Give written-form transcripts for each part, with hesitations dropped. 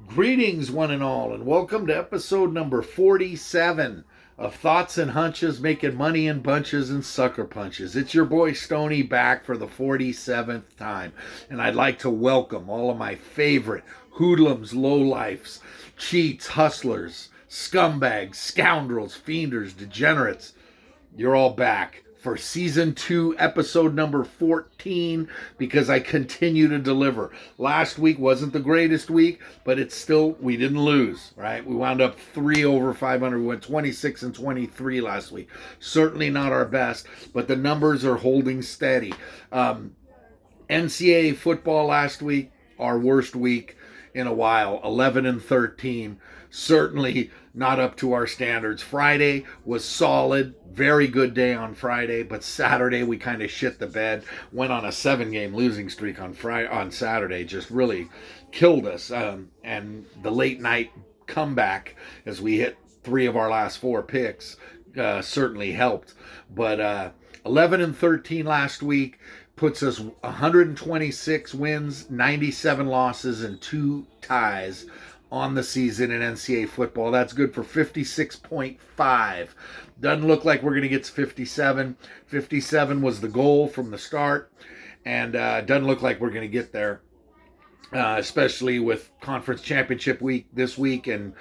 Greetings, one and all, and welcome to episode number 47 of Thoughts and Hunches, making money in bunches and sucker punches. It's your boy Stony back for the 47th time, and I'd like to welcome all of my favorite hoodlums, lowlifes, cheats, hustlers, scumbags, scoundrels, fienders, degenerates. You're all back for season 2, episode number 14, because I continue to deliver. Last week wasn't the greatest week, but it's still, we didn't lose, right? We wound up 3 over 500. We went 26 and 23 last week. Certainly not our best, but the numbers are holding steady. NCAA football last week, our worst week in a while, 11 and 13. Certainly not up to our standards. Friday was solid, very good day on Friday, but Saturday we kind of shit the bed. Went on a 7-game losing streak on Saturday, just really killed us. And the late night comeback as we hit 3 of our last 4 picks certainly helped. But 11 and 13 last week puts us 126 wins, 97 losses, and 2 ties on the season in NCAA football. That's good for 56.5. Doesn't look like we're going to get to 57. 57 was the goal from the start, and doesn't look like we're going to get there, especially with conference championship week this week and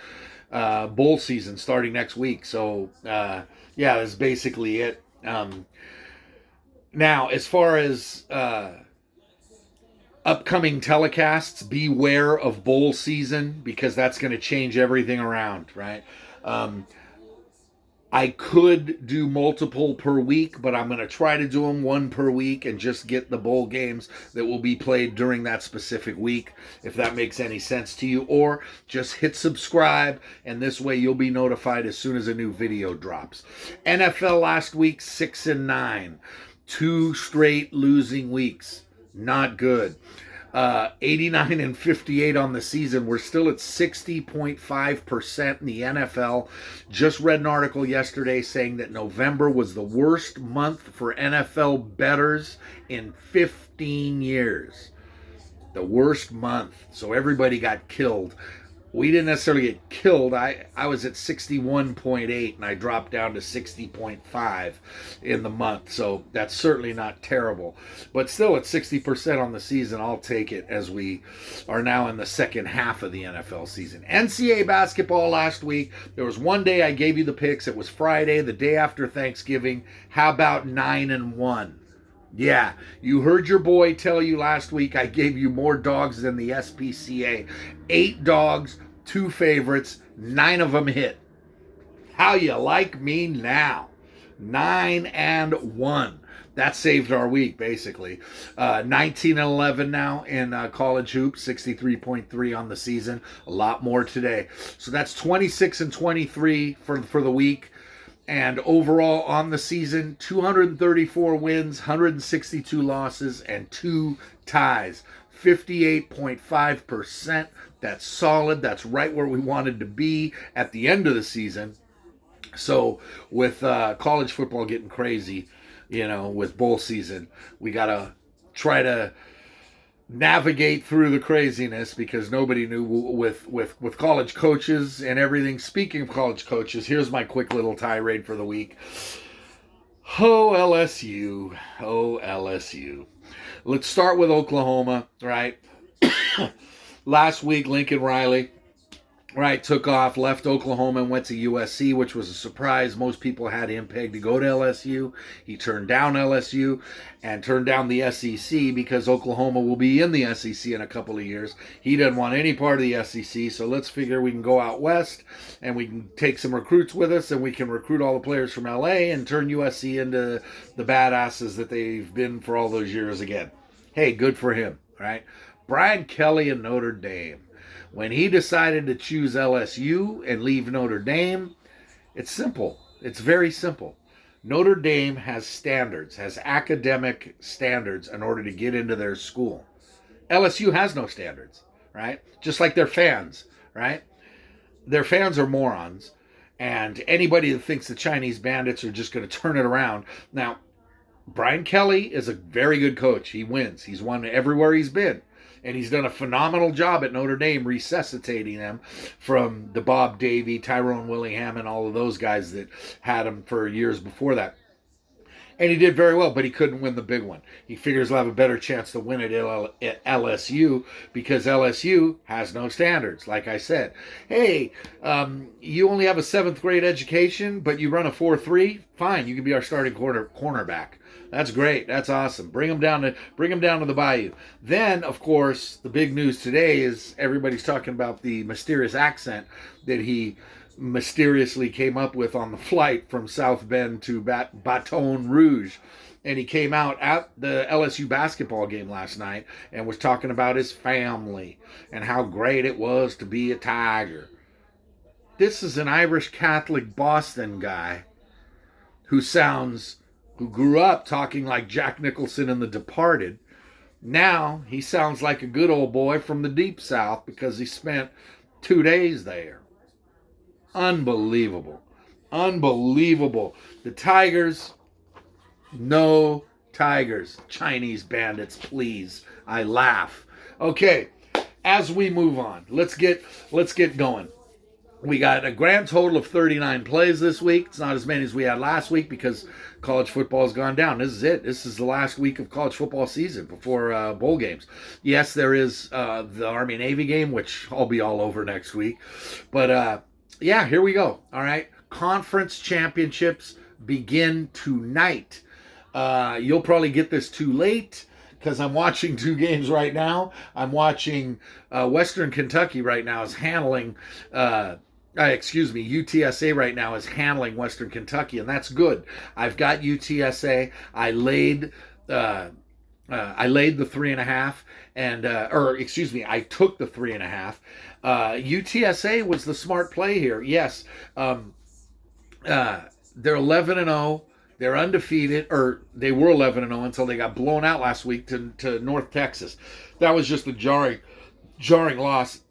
bowl season starting next week. So, yeah, that's basically it. Now, as far as upcoming telecasts, beware of bowl season, because that's going to change everything around, right? I could do multiple per week, but I'm going to try to do them 1 per week and just get the bowl games that will be played during that specific week, if that makes any sense to you. Or just hit subscribe, and this way you'll be notified as soon as a new video drops. NFL last week, 6 and 9. 2 straight losing weeks. Not good. 89 and 58 on the season. We're still at 60.5% in the NFL. Just read an article yesterday saying that November was the worst month for NFL bettors in 15 years. The worst month. So everybody got killed. We didn't necessarily get killed. I was at 61.8 and I dropped down to 60.5 in the month. So that's certainly not terrible. But still at 60% on the season, I'll take it, as we are now in the second half of the NFL season. NCAA basketball last week. There was one day I gave you the picks. It was Friday, the day after Thanksgiving. How about 9 and 1? Yeah, you heard your boy tell you last week I gave you more dogs than the SPCA. 8 dogs, 2 favorites, 9 of them hit. How you like me now? 9 and 1. That saved our week, basically. 19 and 11 now in college hoops, 63.3 on the season. A lot more today. So that's 26 and 23 for the week. And overall on the season, 234 wins, 162 losses, and 2 ties. 58.5%. That's solid. That's right where we wanted to be at the end of the season. So with college football getting crazy, with bowl season, we got to try to navigate through the craziness, because nobody knew with college coaches and everything. Speaking of college coaches, here's my quick little tirade for the week. Oh, LSU. Oh, LSU. Let's start with Oklahoma, right? Last week, Lincoln Riley, right, took off, left Oklahoma and went to USC, which was a surprise. Most people had him pegged to go to LSU. He turned down LSU and turned down the SEC because Oklahoma will be in the SEC in a couple of years. He doesn't want any part of the SEC, so let's figure we can go out west and we can take some recruits with us, and we can recruit all the players from LA and turn USC into the badasses that they've been for all those years again. Hey, good for him, right? Brian Kelly and Notre Dame. When he decided to choose LSU and leave Notre Dame, it's simple. It's very simple. Notre Dame has standards, has academic standards in order to get into their school. LSU has no standards, right? Just like their fans, right? Their fans are morons, and anybody that thinks the Chinese bandits are just going to turn it around. Now, Brian Kelly is a very good coach. He wins. He's won everywhere he's been. and he's done a phenomenal job at Notre Dame resuscitating them from the Bob Davie, Tyrone Willingham, and all of those guys that had him for years before that. And he did very well, but he couldn't win the big one. He figures he'll have a better chance to win it at LSU because LSU has no standards. Like I said, hey, you only have a 7th grade education, but you run a 4.3. Fine, you can be our starting cornerback. That's great. That's awesome. Bring him down to the bayou. Then, of course, the big news today is everybody's talking about the mysterious accent that he mysteriously came up with on the flight from South Bend to Baton Rouge. And he came out at the LSU basketball game last night and was talking about his family and how great it was to be a Tiger. This is an Irish Catholic Boston guy who grew up talking like Jack Nicholson in The Departed. Now he sounds like a good old boy from the Deep South because he spent 2 days there. Unbelievable. Unbelievable. The Tigers, no Tigers. Chinese bandits, please. I laugh. Okay, as we move on, let's get going. We got a grand total of 39 plays this week. It's not as many as we had last week because college football has gone down. This is it. This is the last week of college football season before bowl games. Yes, there is the Army-Navy game, which I'll be all over next week. But yeah, here we go. All right. Conference championships begin tonight. You'll probably get this too late because I'm watching 2 games right now. I'm watching Western Kentucky right now is handling, UTSA right now is handling Western Kentucky, and that's good. I've got UTSA. I laid the 3.5, and I took the 3.5. UTSA was the smart play here. Yes, they're 11-0. They're undefeated, or they were 11-0 until they got blown out last week to North Texas. That was just a jarring loss,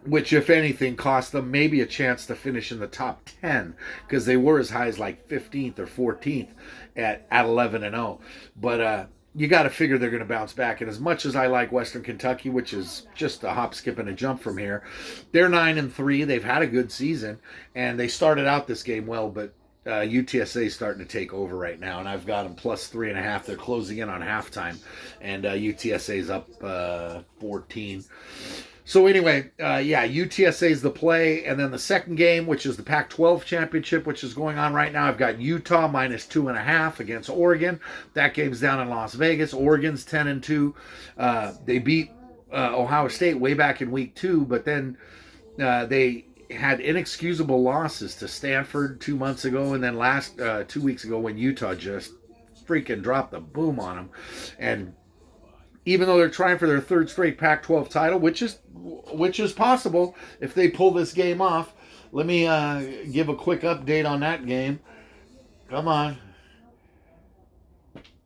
which, if anything, cost them maybe a chance to finish in the top 10 because they were as high as like 15th or 14th at 11-0. But you got to figure they're going to bounce back. And as much as I like Western Kentucky, which is just a hop, skip, and a jump from here, they're 9-3. They've had a good season, and they started out this game well, but UTSA is starting to take over right now, and I've got them plus 3.5. They're closing in on halftime, and UTSA is up 14. So anyway, UTSA is the play, and then the second game, which is the Pac-12 championship, which is going on right now. I've got Utah minus 2.5 against Oregon. That game's down in Las Vegas. Oregon's 10-2. They beat Ohio State way back in week 2, but then they had inexcusable losses to Stanford 2 months ago, and then 2 weeks ago when Utah just freaking dropped the boom on them. And even though they're trying for their 3rd straight Pac-12 title, which is possible if they pull this game off. Let me give a quick update on that game. Come on.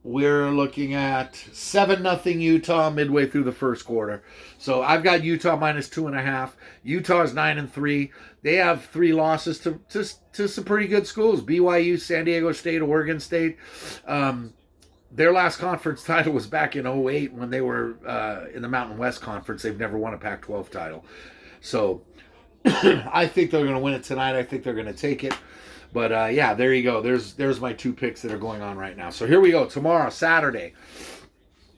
We're looking at 7-0 Utah midway through the first quarter. So I've got Utah minus 2.5. Utah's 9-3. They have 3 losses to some pretty good schools: BYU, San Diego State, Oregon State. Their last conference title was back in 2008 when they were in the Mountain West Conference. They've never won a Pac-12 title. So I think they're going to win it tonight. I think they're going to take it. But there you go. There's my 2 picks that are going on right now. So here we go. Tomorrow, Saturday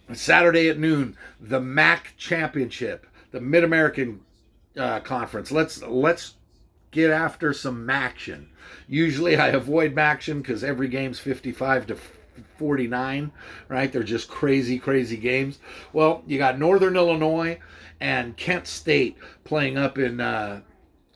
at noon, the MAC Championship, the Mid-American Conference. Let's get after some MACtion. Usually I avoid MACtion because every game's 55-49, right? They're just crazy games. Well, you got Northern Illinois and Kent State playing up in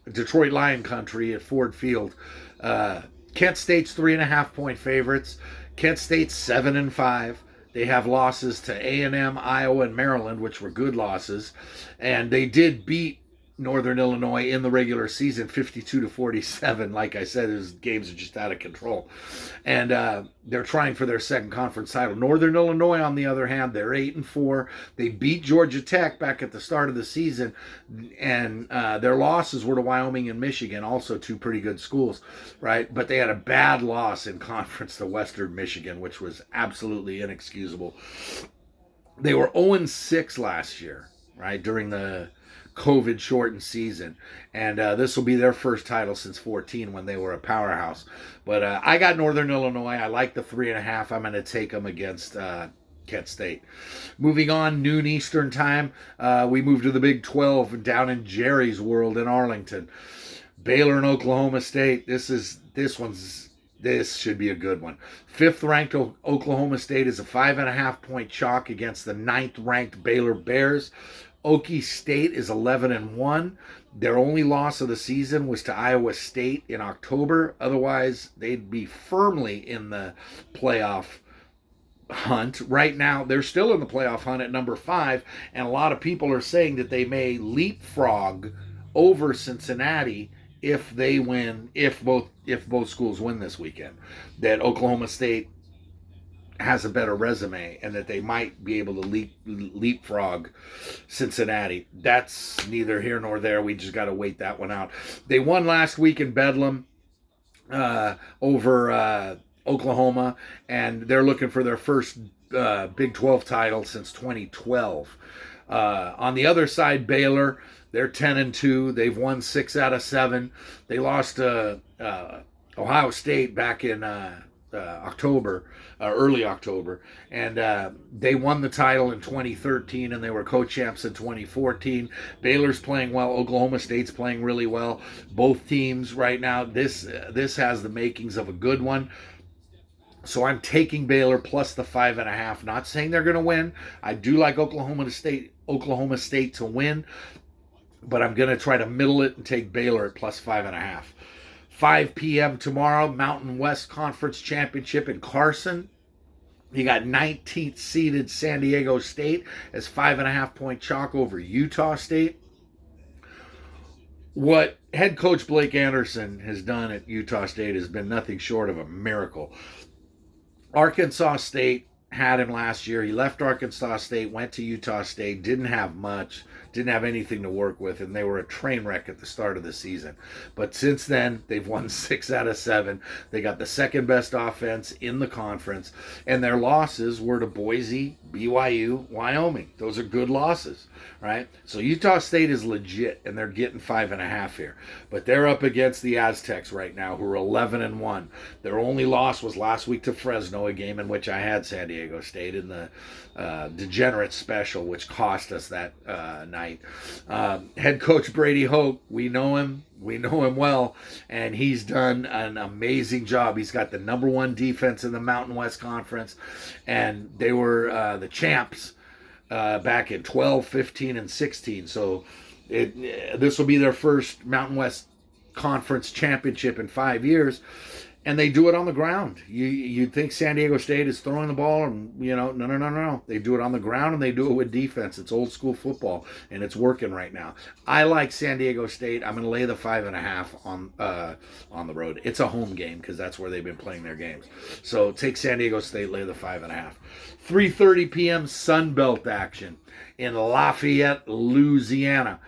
Detroit Lion Country at Ford Field. Kent State's 3.5-point favorites. Kent State's 7-5. They have losses to A&M, Iowa, and Maryland, which were good losses, and they did beat Northern Illinois in the regular season 52-47. Like I said, those games are just out of control, and they're trying for their second conference title. Northern Illinois, on the other hand, they're 8-4. They beat Georgia Tech back at the start of the season, and their losses were to Wyoming and Michigan, also 2 pretty good schools, right? But they had a bad loss in conference to Western Michigan, which was absolutely inexcusable. They were 0-6 last year, right, during the COVID shortened season, and this will be their first title since 14 when they were a powerhouse. But I got Northern Illinois. I like the 3.5. I'm going to take them against Kent State. Moving on, noon Eastern time, we move to the Big 12 down in Jerry's World in Arlington. Baylor and Oklahoma State. This should be a good one. 5th ranked Oklahoma State is a 5.5 point chalk against the 9th ranked Baylor Bears. Okie State is 11-1. Their only loss of the season was to Iowa State in October. Otherwise, they'd be firmly in the playoff hunt. Right now, they're still in the playoff hunt at number 5, and a lot of people are saying that they may leapfrog over Cincinnati if they win, if both schools win this weekend. That Oklahoma State has a better resume and that they might be able to leapfrog Cincinnati. That's neither here nor there. We just got to wait that one out. They won last week in Bedlam over Oklahoma, and they're looking for their first Big 12 title since 2012. On the other side, Baylor, they're 10-2. They've won 6 out of 7. They lost to Ohio State back in October, early October, and they won the title in 2013, and they were co-champs in 2014. Baylor's playing well. Oklahoma State's playing really well. Both teams right now, this has the makings of a good one. So I'm taking Baylor plus the 5.5. Not saying they're going to win. I do like Oklahoma State to win, but I'm going to try to middle it and take Baylor at plus 5.5. 5 p.m. tomorrow, Mountain West Conference Championship in Carson. You got 19th seeded San Diego State as 5.5 point chalk over Utah State. What head coach Blake Anderson has done at Utah State has been nothing short of a miracle. Arkansas State had him last year. He left Arkansas State, went to Utah State, didn't have much, didn't have anything to work with, and they were a train wreck at the start of the season. But since then, they've won 6 out of 7. They got the second best offense in the conference, and their losses were to Boise, BYU, Wyoming. Those are good losses, right? So Utah State is legit, and they're getting 5.5 here. But they're up against the Aztecs right now, who are 11-1. Their only loss was last week to Fresno, a game in which I had San Diego State in the Degenerate Special, which cost us that night. Head coach Brady Hoke, we know him well, and he's done an amazing job. He's got the number 1 defense in the Mountain West Conference, and they were the champs back in 12, 15, and 16. So this will be their first Mountain West Conference championship in 5 years. And they do it on the ground. You'd think San Diego State is throwing the ball, and no. They do it on the ground, and they do it with defense. It's old school football, and it's working right now. I like San Diego State. I'm going to lay the 5.5 on the road. It's a home game because that's where they've been playing their games. So take San Diego State, lay the 5.5. 3:30 p.m. Sun Belt action in Lafayette, Louisiana.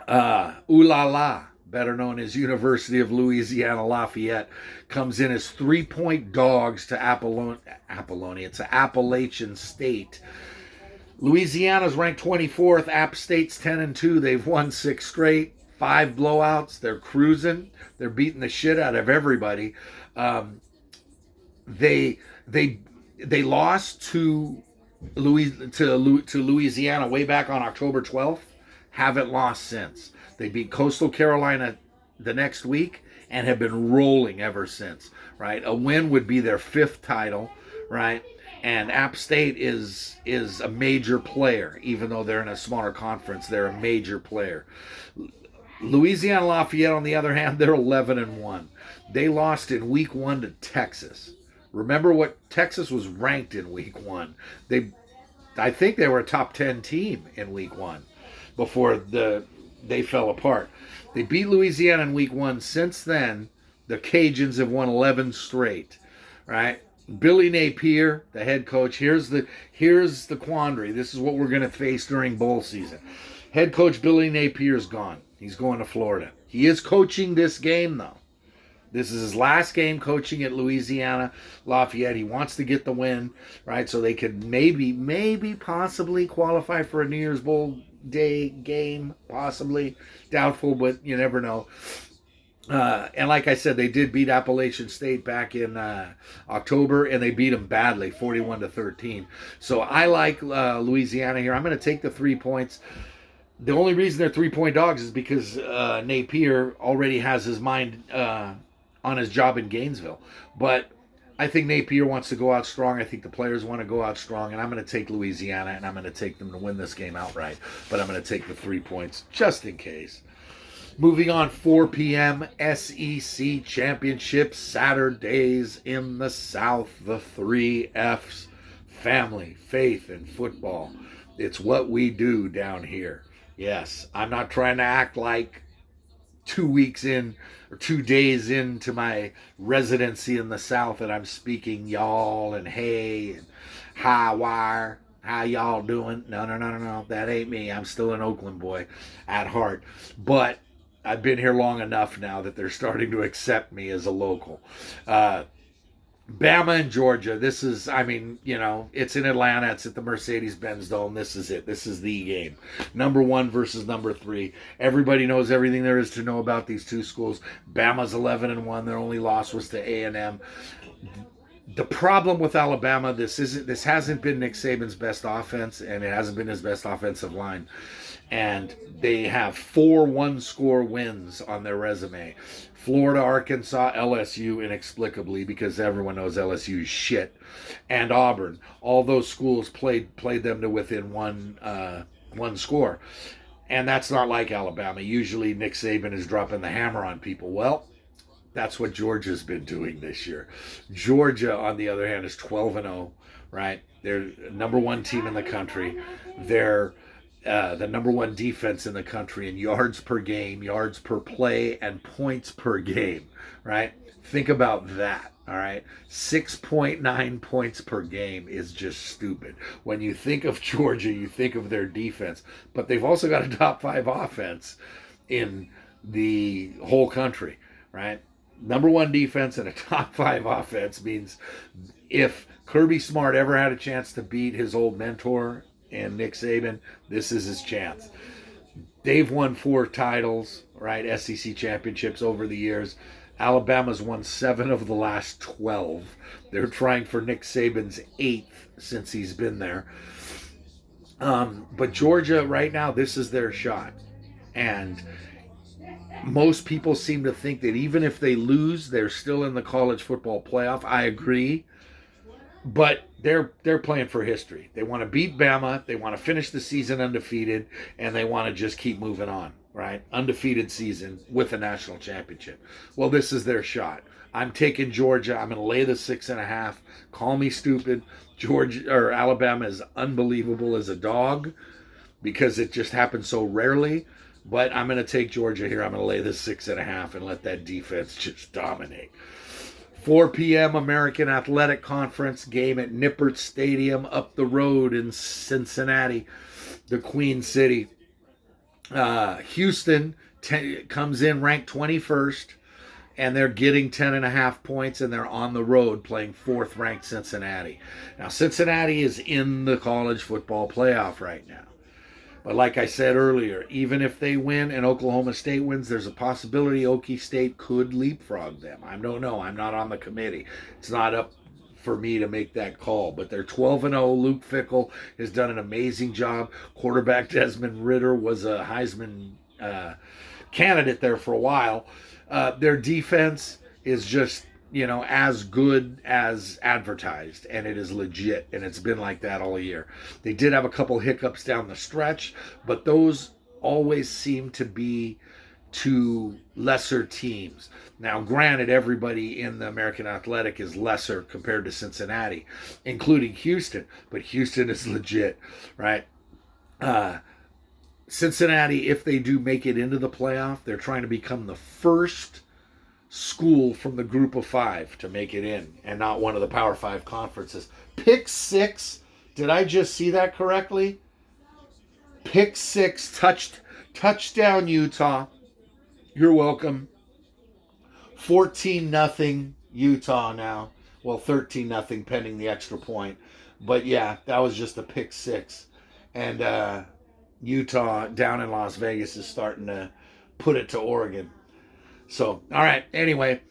Ooh La La, better known as University of Louisiana Lafayette, comes in as 3-point dogs to Apollonia. It's Appalachian State. Louisiana's ranked 24th. App State's 10-2. They've won 6 straight, 5 blowouts. They're cruising. They're beating the shit out of everybody. They lost to Louisiana way back on October 12th. Haven't lost since. They beat Coastal Carolina the next week and have been rolling ever since, right? A win would be their 5th title, right? And App State is a major player. Even though they're in a smaller conference, they're a major player. Louisiana Lafayette, on the other hand, they're 11-1. They lost in week 1 to Texas. Remember what Texas was ranked in week 1. I think they were a top 10 team in week 1 before they fell apart. They beat Louisiana in week 1. Since then, the Cajuns have won 11 straight, right? Billy Napier, the head coach, here's the quandary. This is what we're going to face during bowl season. Head coach Billy Napier's gone. He's going to Florida. He is coaching this game, though. This is his last game coaching at Louisiana Lafayette. He wants to get the win, right? So they could maybe, possibly qualify for a New Year's Bowl day game, possibly. Doubtful, but you never know. And like I said, they did beat Appalachian State back in October, and they beat them badly, 41-13. So I like Louisiana here. I'm going to take the 3 points. The only reason they're 3-point dogs is because Napier already has his mind on his job in Gainesville. But I think Napier wants to go out strong. I think the players want to go out strong. And I'm going to take Louisiana, and I'm going to take them to win this game outright. But I'm going to take the 3 points just in case. Moving on, 4 p.m. SEC Championship Saturdays in the South. The 3 F's: family, faith, and football. It's what we do down here. Yes, I'm not trying to act like 2 weeks in or 2 days into my residency in the South that I'm speaking y'all and hey and hi wire. How y'all doing? No. That ain't me. I'm still an Oakland boy at heart. But I've been here long enough now that they're starting to accept me as a local. Bama and Georgia. This is, it's in Atlanta. It's at the Mercedes-Benz Dome. This is it. This is the game. Number 1 versus number 3. Everybody knows everything there is to know about these two schools. Bama's 11-1. Their only loss was to A&M. The problem with Alabama, this hasn't been Nick Saban's best offense, and it hasn't been his best offensive line. And they have 4 one-score wins on their resume. Florida, Arkansas, LSU, inexplicably, because everyone knows LSU is shit, and Auburn. All those schools played them to within one score. And that's not like Alabama. Usually Nick Saban is dropping the hammer on people. Well, that's what Georgia's been doing this year. Georgia, on the other hand, is 12-0, right? They're number 1 team in the country. They're the number 1 defense in the country in yards per game, yards per play, and points per game, right? Think about that, all right? 6.9 points per game is just stupid. When you think of Georgia, you think of their defense, but they've also got a top 5 offense in the whole country, right? Number 1 defense and a top 5 offense means if Kirby Smart ever had a chance to beat his old mentor and Nick Saban, this is his chance. They've won 4 titles, right? SEC championships over the years. Alabama's won 7 of the last 12. They're trying for Nick Saban's 8th since he's been there. But Georgia, right now, this is their shot. And most people seem to think that even if they lose, they're still in the college football playoff. I agree. But they're playing for history. They want to beat Bama. They want to finish the season undefeated, and they want to just keep moving on, right? Undefeated season with a national championship. Well, this is their shot. I'm taking Georgia. I'm going to lay the 6.5. Call me stupid. Alabama is unbelievable as a dog because it just happens so rarely. But I'm going to take Georgia here. I'm going to lay the 6.5 and let that defense just dominate. 4 p.m. American Athletic Conference game at Nippert Stadium up the road in Cincinnati, the Queen City. Houston comes in ranked 21st, and they're getting 10.5 points, and they're on the road playing 4th-ranked Cincinnati. Now, Cincinnati is in the college football playoff right now. But like I said earlier, even if they win and Oklahoma State wins, there's a possibility Okie State could leapfrog them. I don't know. I'm not on the committee. It's not up for me to make that call. But they're 12-0. Luke Fickell has done an amazing job. Quarterback Desmond Ridder was a Heisman candidate there for a while. Their defense is just, as good as advertised, and it is legit, and it's been like that all year. They did have a couple hiccups down the stretch, but those always seem to be to lesser teams. Now, granted, everybody in the American Athletic is lesser compared to Cincinnati, including Houston, but Houston is legit, right? Cincinnati, if they do make it into the playoff, they're trying to become the first school from the group of 5 to make it in, and not one of the Power 5 conferences. Pick 6. Did I just see that correctly? Pick 6. Touchdown, Utah. You're welcome. 14-0 Utah now. Well, 13-0 pending the extra point. But yeah, that was just a pick six. And Utah down in Las Vegas is starting to put it to Oregon. So, all right. Anyway,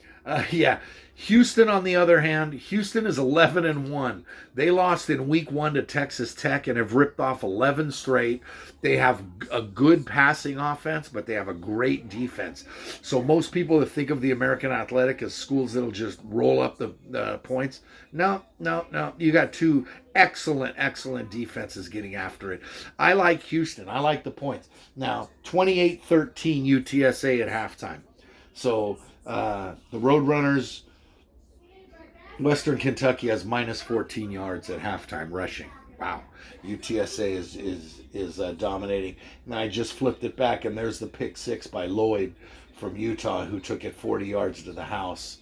yeah. Houston, on the other hand, Houston is 11-1. They lost in week 1 to Texas Tech and have ripped off 11 straight. They have a good passing offense, but they have a great defense. So most people that think of the American Athletic as schools that'll just roll up the points, no. You got two excellent defenses getting after it. I like Houston. I like the points. Now, 28-13 UTSA at halftime. So the Roadrunners, Western Kentucky has minus 14 yards at halftime rushing. Wow, UTSA is dominating. And I just flipped it back, and there's the pick six by Lloyd from Utah, who took it 40 yards to the house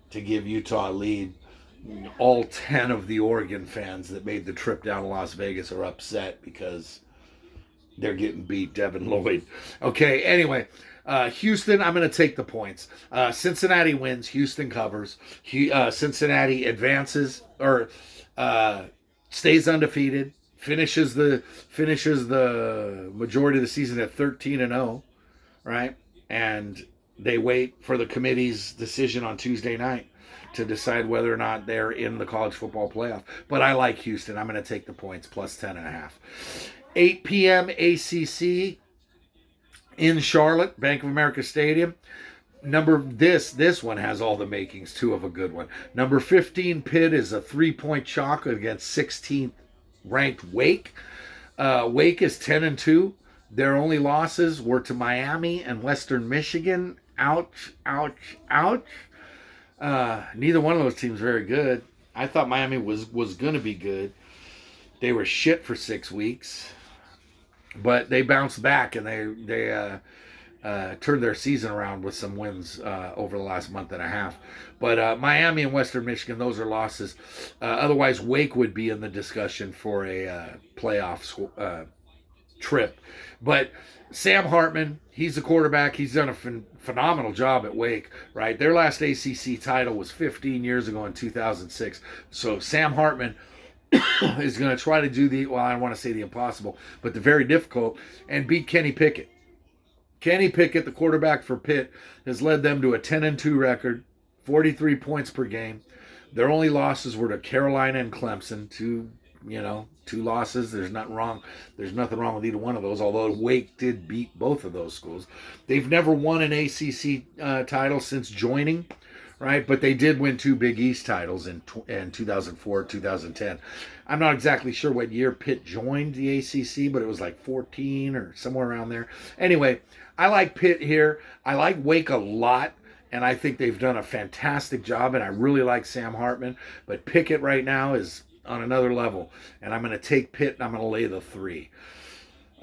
to give Utah a lead. All 10 of the Oregon fans that made the trip down to Las Vegas are upset because they're getting beat. Devin Lloyd. Okay, anyway. Houston, I'm going to take the points. Cincinnati wins. Houston covers. Cincinnati advances or stays undefeated. Finishes the majority of the season at 13-0, right? And they wait for the committee's decision on Tuesday night to decide whether or not they're in the college football playoff. But I like Houston. I'm going to take the points plus 10.5. 8 p.m. ACC. In Charlotte, Bank of America Stadium. This one has all the makings too of a good one. Number 15 Pitt is a 3-point chalk against 16th ranked Wake. Wake is 10-2. Their only losses were to Miami and Western Michigan. Ouch. Neither one of those teams very good. I thought Miami was going to be good. They were shit for 6 weeks. But they bounced back, and they turned their season around with some wins over the last month and a half. But Miami and Western Michigan, those are losses. Otherwise, Wake would be in the discussion for a playoff trip. But Sam Hartman, he's the quarterback. He's done a phenomenal job at Wake, right? Their last ACC title was 15 years ago in 2006. So Sam Hartman is going to try to do I don't want to say the impossible, but the very difficult, and beat Kenny Pickett. Kenny Pickett, the quarterback for Pitt, has led them to a 10-2 record, 43 points per game. Their only losses were to Carolina and Clemson, two losses. There's nothing wrong with either one of those, although Wake did beat both of those schools. They've never won an ACC title since joining, right? But they did win 2 Big East titles in 2004, 2010. I'm not exactly sure what year Pitt joined the ACC, but it was like 14 or somewhere around there. Anyway, I like Pitt here. I like Wake a lot, and I think they've done a fantastic job, and I really like Sam Hartman. But Pickett right now is on another level, and I'm going to take Pitt, and I'm going to lay the 3.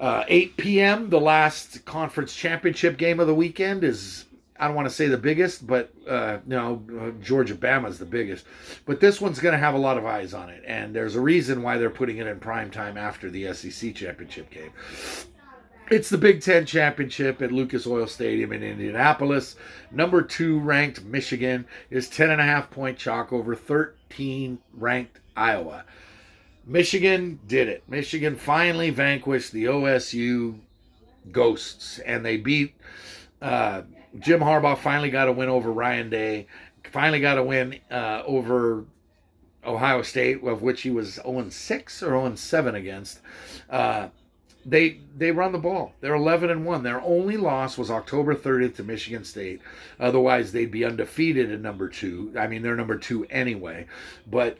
8 p.m., the last conference championship game of the weekend is, I don't want to say the biggest, but Georgia-Bama is the biggest. But this one's going to have a lot of eyes on it, and there's a reason why they're putting it in prime time after the SEC championship game. It's the Big Ten championship at Lucas Oil Stadium in Indianapolis. Number 2 ranked Michigan is 10.5-point chalk over 13 ranked Iowa. Michigan did it. Michigan finally vanquished the OSU Ghosts, and they beat Jim Harbaugh finally got a win over Ryan Day, finally got a win over Ohio State, of which he was 0-6 or 0-7 against. They run the ball. They're 11-1. Their only loss was October 30th to Michigan State. Otherwise, they'd be undefeated at number 2. I mean, they're number 2 anyway. But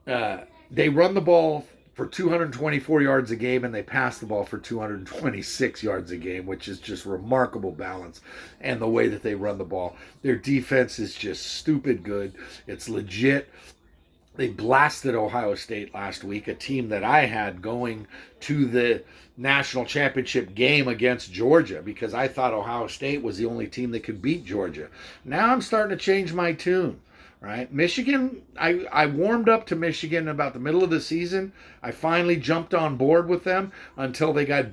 they run the ball for 224 yards a game, and they pass the ball for 226 yards a game, which is just remarkable balance and the way that they run the ball. Their defense is just stupid good. It's legit. They blasted Ohio State last week, a team that I had going to the national championship game against Georgia because I thought Ohio State was the only team that could beat Georgia. Now I'm starting to change my tune. Right, Michigan, I warmed up to Michigan about the middle of the season. I finally jumped on board with them until they got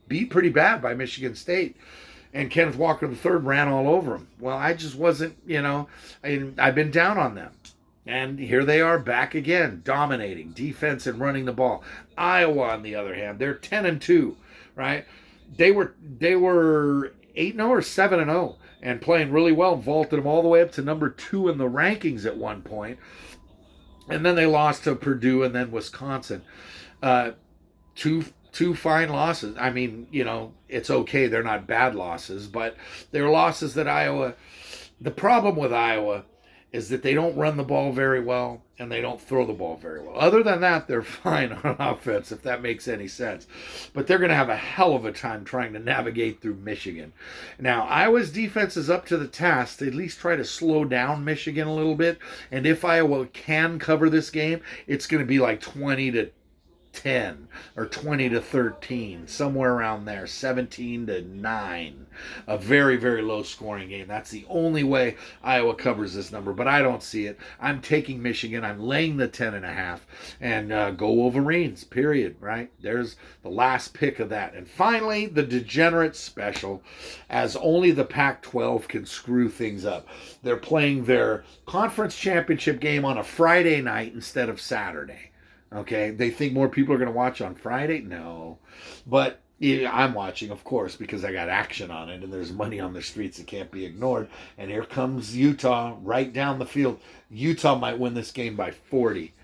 beat pretty bad by Michigan State. and Kenneth Walker III ran all over him. Well, I just wasn't, I've been down on them. And here they are back again, dominating defense and running the ball. Iowa, on the other hand, they're 10-2, right? They were 8-0 or 7-0 and playing really well, vaulted them all the way up to number 2 in the rankings at one point. And then they lost to Purdue and then Wisconsin. Two fine losses. I mean, it's okay. They're not bad losses, but they're losses that Iowa. The problem with Iowa is that they don't run the ball very well and they don't throw the ball very well. Other than that, they're fine on offense, if that makes any sense. But they're going to have a hell of a time trying to navigate through Michigan. Now, Iowa's defense is up to the task to at least try to slow down Michigan a little bit. And if Iowa can cover this game, it's going to be like 20-10 or 20-13, somewhere around there, 17-9. A very, very low scoring game. That's the only way Iowa covers this number, but I don't see it. I'm taking Michigan. I'm laying the 10.5 and go Wolverines, period, right? There's the last pick of that. And finally, the degenerate special, as only the Pac-12 can screw things up. They're playing their conference championship game on a Friday night instead of Saturday. Okay, they think more people are going to watch on Friday? No. But yeah, I'm watching, of course, because I got action on it, and there's money on the streets that can't be ignored. And here comes Utah right down the field. Utah might win this game by 40.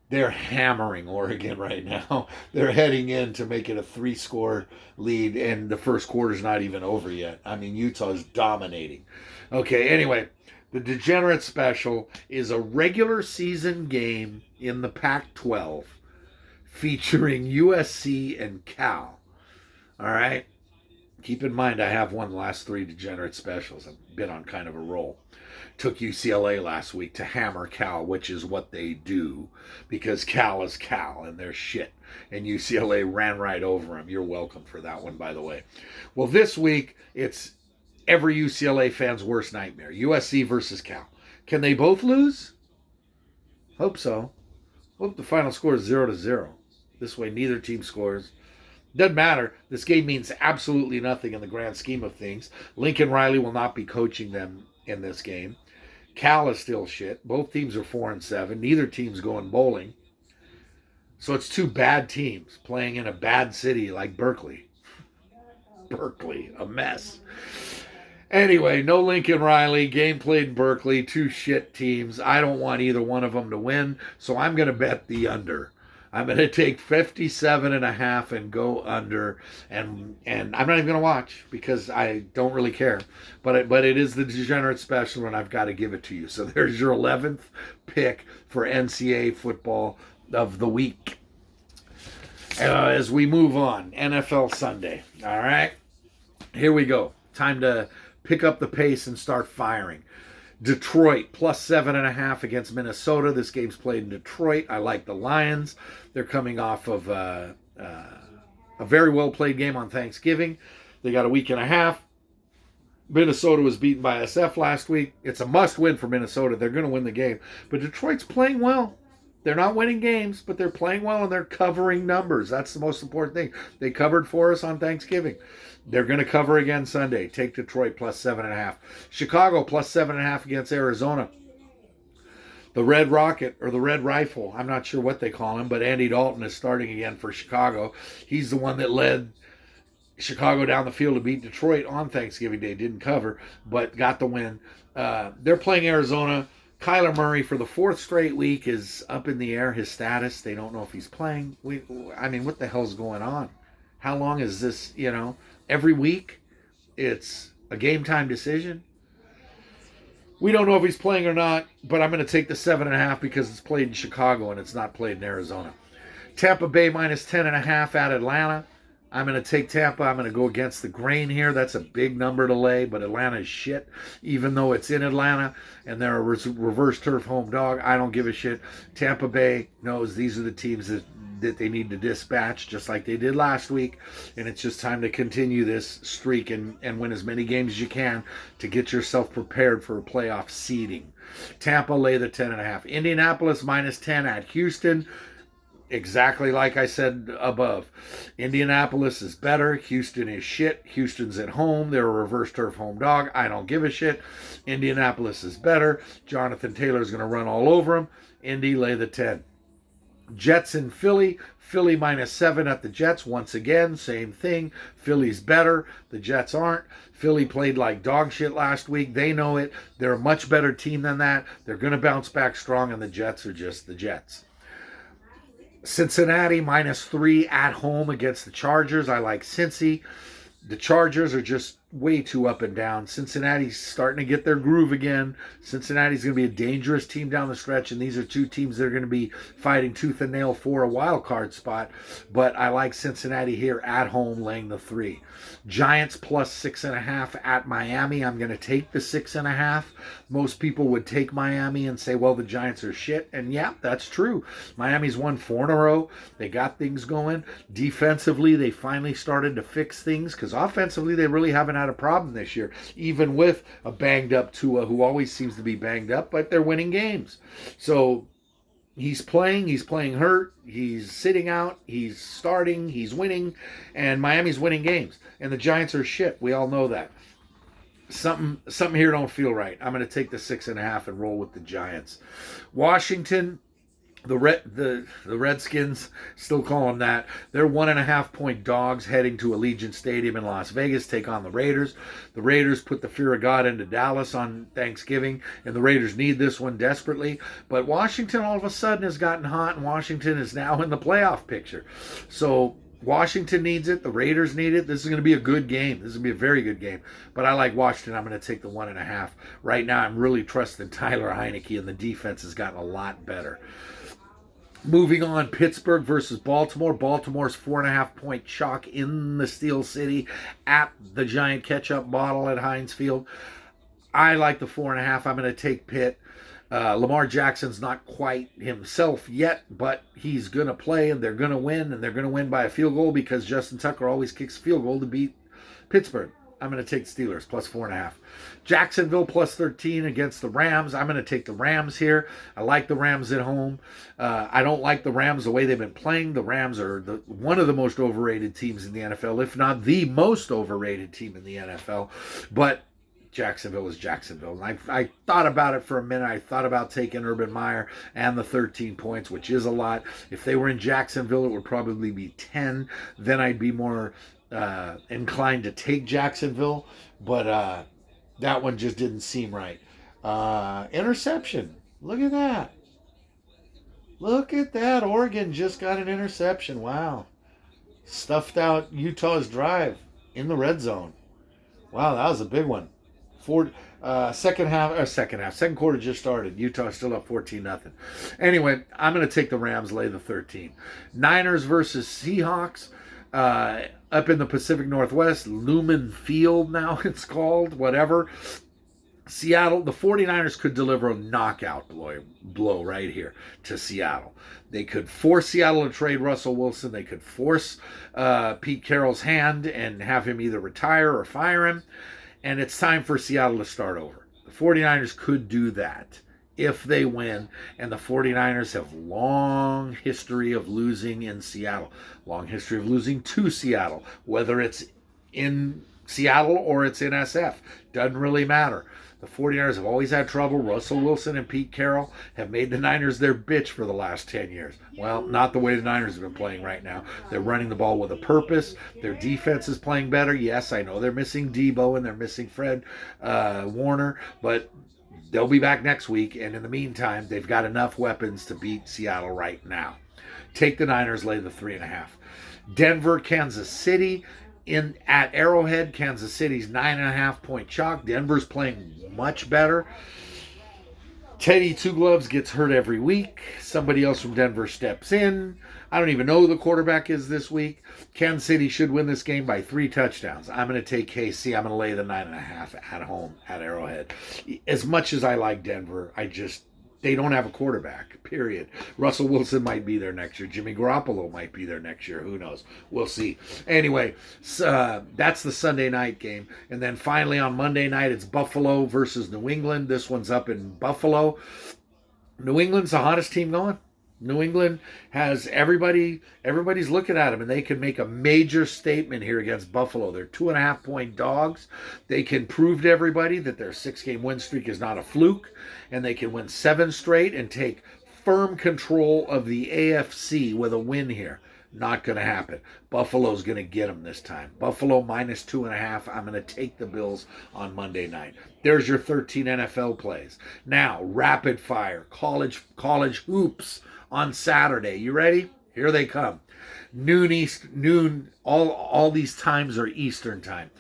They're hammering Oregon right now. They're heading in to make it a 3-score lead, and the first quarter's not even over yet. I mean, Utah's dominating. Okay, anyway, the degenerate special is a regular season game in the Pac-12 featuring USC and Cal. All right? Keep in mind, I have won the last 3 degenerate specials. I've been on kind of a roll. Took UCLA last week to hammer Cal, which is what they do, because Cal is Cal, and they're shit. And UCLA ran right over them. You're welcome for that one, by the way. Well, this week, it's every UCLA fan's worst nightmare. USC versus Cal. Can they both lose? Hope so. Hope the final score is 0-0. This way, neither team scores. Doesn't matter. This game means absolutely nothing in the grand scheme of things. Lincoln Riley will not be coaching them in this game. Cal is still shit. Both teams are 4-7. Neither team's going bowling. So it's 2 bad teams playing in a bad city like Berkeley. Berkeley, a mess. Anyway, no Lincoln Riley. Game played in Berkeley. 2 shit teams. I don't want either one of them to win, so I'm going to bet the under. I'm going to take 57.5 and go under, and I'm not even going to watch because I don't really care. But it is the degenerate special, and I've got to give it to you. So there's your 11th pick for NCAA football of the week. As we move on, NFL Sunday. All right, here we go. Time to pick up the pace and start firing. Detroit plus 7.5 against Minnesota. This game's played in Detroit. I like the Lions. They're coming off of a very well played game on Thanksgiving. They got a week and a half. Minnesota was beaten by SF last week. It's a must win for Minnesota. They're going to win the game. But Detroit's playing well. They're not winning games, but they're playing well and they're covering numbers. That's the most important thing. They covered for us on Thanksgiving. They're going to cover again Sunday. Take Detroit plus 7.5. Chicago plus 7.5 against Arizona. The Red Rocket or the Red Rifle, I'm not sure what they call him, but Andy Dalton is starting again for Chicago. He's the one that led Chicago down the field to beat Detroit on Thanksgiving Day. Didn't cover, but got the win. They're playing Arizona. Kyler Murray for the 4th straight week is up in the air, his status. They don't know if he's playing. I mean, what the hell's going on? How long is this, every week it's a game time decision? We don't know if he's playing or not, but I'm going to take the 7.5 because it's played in Chicago and it's not played in Arizona. Tampa Bay minus 10.5 at Atlanta. I'm going to take Tampa. I'm going to go against the grain here. That's a big number to lay, but Atlanta is shit. Even though it's in Atlanta and they're a reverse turf home dog, I don't give a shit. Tampa Bay knows these are the teams that they need to dispatch, just like they did last week. And it's just time to continue this streak and win as many games as you can to get yourself prepared for a playoff seeding. Tampa lay the 10.5. Indianapolis minus 10 at Houston. Exactly like I said above. Indianapolis is better. Houston is shit. Houston's at home. They're a reverse turf home dog. I don't give a shit. Indianapolis is better. Jonathan Taylor's going to run all over him. Indy, lay the 10. Jets in Philly. Philly -7 at the Jets. Once again, same thing. Philly's better. The Jets aren't. Philly played like dog shit last week. They know it. They're a much better team than that. They're going to bounce back strong, and the Jets are just the Jets. Cincinnati -3 at home against the Chargers. I like Cincy. The Chargers are just way too up and down. Cincinnati's starting to get their groove again. Cincinnati's going to be a dangerous team down the stretch, and these are two teams that are going to be fighting tooth and nail for a wild card spot. But I like Cincinnati here at home, laying the 3. Giants +6.5 at Miami. I'm going to take the 6.5. Most people would take Miami and say, well, the Giants are shit. And yeah, that's true. Miami's won 4 in a row. They got things going. Defensively, they finally started to fix things, because offensively, they really haven't had a problem this year, even with a banged up Tua, who always seems to be banged up, but they're winning games. So he's playing hurt, he's sitting out, he's starting, he's winning, and Miami's winning games. And the Giants are shit. We all know that. Something here don't feel right. I'm going to take the 6.5 and roll with the Giants. Washington, the Redskins, still call them that. They're 1.5-point dogs heading to Allegiant Stadium in Las Vegas, take on the Raiders. The Raiders put the fear of God into Dallas on Thanksgiving, and the Raiders need this one desperately. But Washington all of a sudden has gotten hot, and Washington is now in the playoff picture. So Washington needs it. The Raiders need it. This is going to be a good game. This is going to be a very good game. But I like Washington. I'm going to take the 1.5. Right now, I'm really trusting Tyler Heineke, and the defense has gotten a lot better. Moving on, Pittsburgh versus Baltimore. Baltimore's 4.5-point chalk in the Steel City at the giant ketchup bottle at Heinz Field. I like the 4.5. I'm going to take Pitt. Lamar Jackson's not quite himself yet, but he's going to play, and they're going to win, and they're going to win by a field goal, because Justin Tucker always kicks a field goal to beat Pittsburgh. I'm going to take the Steelers, +4.5. Jacksonville, +13 against the Rams. I'm going to take the Rams here. I like the Rams at home. I don't like the Rams the way they've been playing. The Rams are one of the most overrated teams in the NFL, if not the most overrated team in the NFL. But Jacksonville is Jacksonville. And I thought about it for a minute. I thought about taking Urban Meyer and the 13 points, which is a lot. If they were in Jacksonville, it would probably be 10. Then I'd be more inclined to take Jacksonville, but that one just didn't seem right. Interception. Look at that. Look at that. Oregon just got an interception. Wow. Stuffed out Utah's drive in the red zone. Wow, that was a big one. Second quarter just started. Utah still up 14-0. Anyway, I'm going to take the Rams, lay the 13. Niners versus Seahawks. Up in the Pacific Northwest, Lumen Field now it's called, whatever. Seattle, the 49ers could deliver a knockout blow right here to Seattle. They could force Seattle to trade Russell Wilson. They could force Pete Carroll's hand and have him either retire or fire him. And it's time for Seattle to start over. The 49ers could do that if they win, and the 49ers have long history of losing in Seattle, long history of losing to Seattle, whether it's in Seattle or it's in SF, doesn't really matter. The 49ers have always had trouble. Russell Wilson and Pete Carroll have made the Niners their bitch for the last 10 years. Well, not the way the Niners have been playing right now. They're running the ball with a purpose. Their defense is playing better. Yes, I know they're missing Debo and they're missing Fred Warner, but they'll be back next week, and in the meantime, they've got enough weapons to beat Seattle right now. Take the Niners, lay the 3.5. Denver, Kansas City. At Arrowhead, Kansas City's 9.5-point chalk. Denver's playing much better. Teddy Two Gloves gets hurt every week. Somebody else from Denver steps in. I don't even know who the quarterback is this week. Kansas City should win this game by 3 touchdowns. I'm going to take KC. I'm going to lay the 9.5 at home at Arrowhead. As much as I like Denver, they don't have a quarterback, period. Russell Wilson might be there next year. Jimmy Garoppolo might be there next year. Who knows? We'll see. Anyway, that's the Sunday night game. And then finally on Monday night, it's Buffalo versus New England. This one's up in Buffalo. New England's the hottest team going. New England has everybody's looking at them, and they can make a major statement here against Buffalo. They're 2.5-point dogs. They can prove to everybody that their 6-game win streak is not a fluke, and they can win 7 straight and take firm control of the AFC with a win here. Not going to happen. Buffalo's going to get them this time. Buffalo minus 2.5. I'm going to take the Bills on Monday night. There's your 13 NFL plays. Now, rapid fire college hoops on Saturday. You ready? Here they come. Noon. All these times are Eastern time.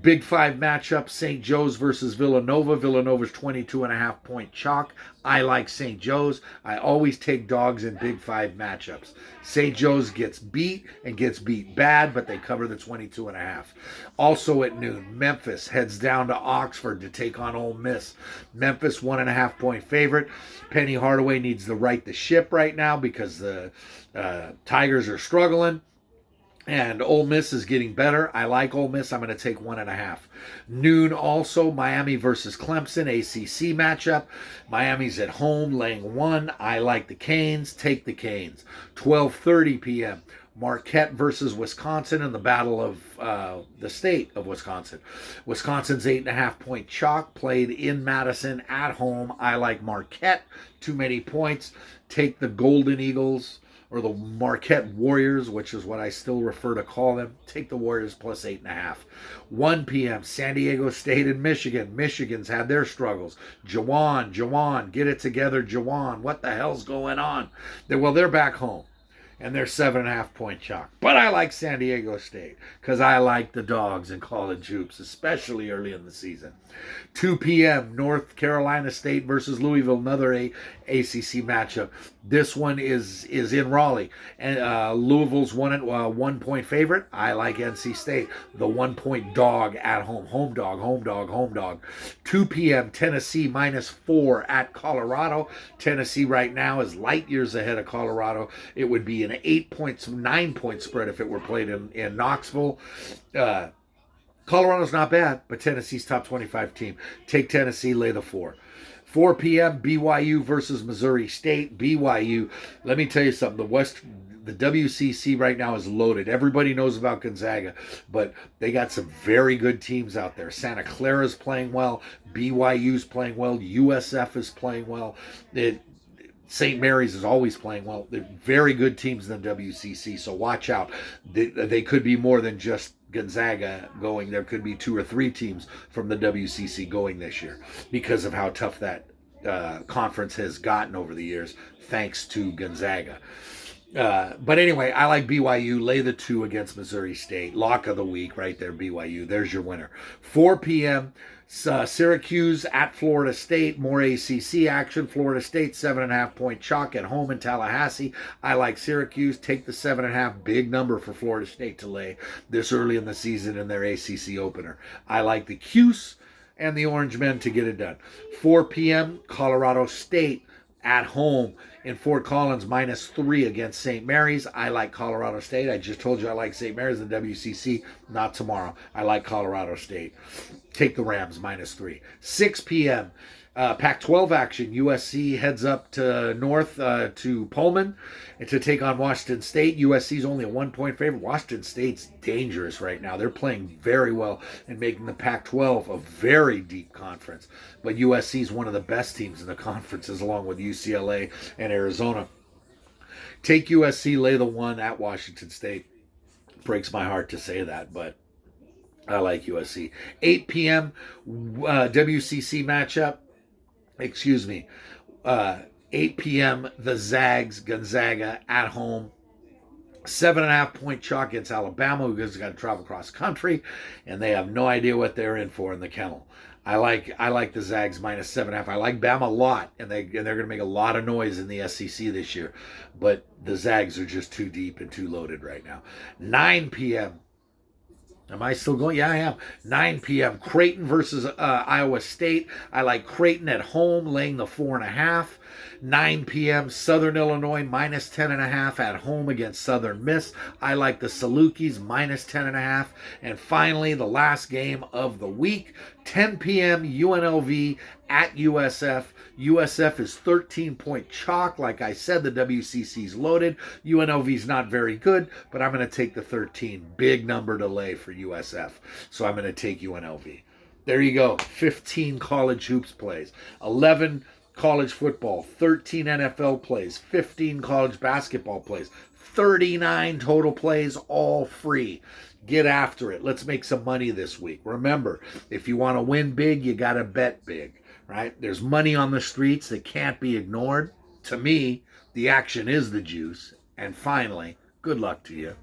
Big 5 matchup, St. Joe's versus Villanova. Villanova's 22.5-point chalk. I like St. Joe's. I always take dogs in Big 5 matchups. St. Joe's gets beat and gets beat bad, but they cover the 22.5. Also at noon, Memphis heads down to Oxford to take on Ole Miss. Memphis 1.5-point favorite. Penny Hardaway needs to right the ship right now because the Tigers are struggling. And Ole Miss is getting better. I like Ole Miss. I'm going to take 1.5. Noon also, Miami versus Clemson, ACC matchup. Miami's at home, laying 1. I like the Canes. Take the Canes. 12:30 p.m. Marquette versus Wisconsin in the battle of the state of Wisconsin. Wisconsin's 8.5-point chalk, played in Madison at home. I like Marquette. Too many points. Take the Golden Eagles, or the Marquette Warriors, which is what I still refer to call them. Take the Warriors plus 8.5. 1 p.m., San Diego State and Michigan. Michigan's had their struggles. Jawan, get it together, Jawan. What the hell's going on? They're back home, and they're 7.5-point chalk. But I like San Diego State because I like the dogs in college hoops, especially early in the season. 2 p.m., North Carolina State versus Louisville, another ACC matchup. This one is in Raleigh, and Louisville's 1-point favorite. I like NC State, the 1-point dog at home. Home dog. 2 p.m., Tennessee -4 at Colorado. Tennessee right now is light years ahead of Colorado. It would be an 9-point spread if it were played in Knoxville. Colorado's not bad, but Tennessee's top 25 team. Take Tennessee, lay the 4. 4 p.m., BYU versus Missouri State. BYU, let me tell you something. The WCC right now is loaded. Everybody knows about Gonzaga, but they got some very good teams out there. Santa Clara's playing well. BYU's playing well. USF is playing well. St. Mary's is always playing well. They're very good teams in the WCC, so watch out. They could be more than just Gonzaga going. There could be 2 or 3 teams from the WCC going this year because of how tough that conference has gotten over the years, thanks to Gonzaga. But anyway, I like BYU. Lay the 2 against Missouri State. Lock of the week right there, BYU. There's your winner. 4 p.m., Syracuse at Florida State. More ACC action. Florida State, 7.5-point chalk at home in Tallahassee. I like Syracuse. Take the 7.5. Big number for Florida State to lay this early in the season in their ACC opener. I like the Cuse and the Orange Men to get it done. 4 p.m., Colorado State at home in Fort Collins, -3 against St. Mary's. I like Colorado State. I just told you I like St. Mary's in WCC. Not tomorrow. I like Colorado State. Take the Rams, -3. 6 p.m., Pac-12 action. USC heads up to North to Pullman and to take on Washington State. USC's only a 1-point favorite. Washington State's dangerous right now. They're playing very well and making the Pac-12 a very deep conference. But USC's one of the best teams in the conferences, along with UCLA and Arizona. Take USC, lay the 1 at Washington State. Breaks my heart to say that, but I like USC. 8 p.m. WCC matchup. 8 p.m. the Zags, Gonzaga at home. 7.5-point chalk against Alabama, who's got to travel cross country, and they have no idea what they're in for in the kennel. I like the Zags -7.5. I like Bama a lot, and they're going to make a lot of noise in the SEC this year. But the Zags are just too deep and too loaded right now. 9 p.m. Am I still going? Yeah, I am. 9 p.m. Creighton versus Iowa State. I like Creighton at home, laying the 4.5. 9 p.m. Southern Illinois -10.5 at home against Southern Miss. I like the Salukis -10.5. And finally, the last game of the week, 10 p.m. UNLV at USF. USF is 13-point chalk. Like I said, the WCC's loaded. UNLV's not very good, but I'm going to take the 13. Big number to lay for USF. So I'm going to take UNLV. There you go. 15 college hoops plays. 11 college football. 13 NFL plays. 15 college basketball plays. 39 total plays, all free. Get after it. Let's make some money this week. Remember, if you want to win big, you got to bet big, right? There's money on the streets that can't be ignored. To me, the action is the juice. And finally, good luck to you.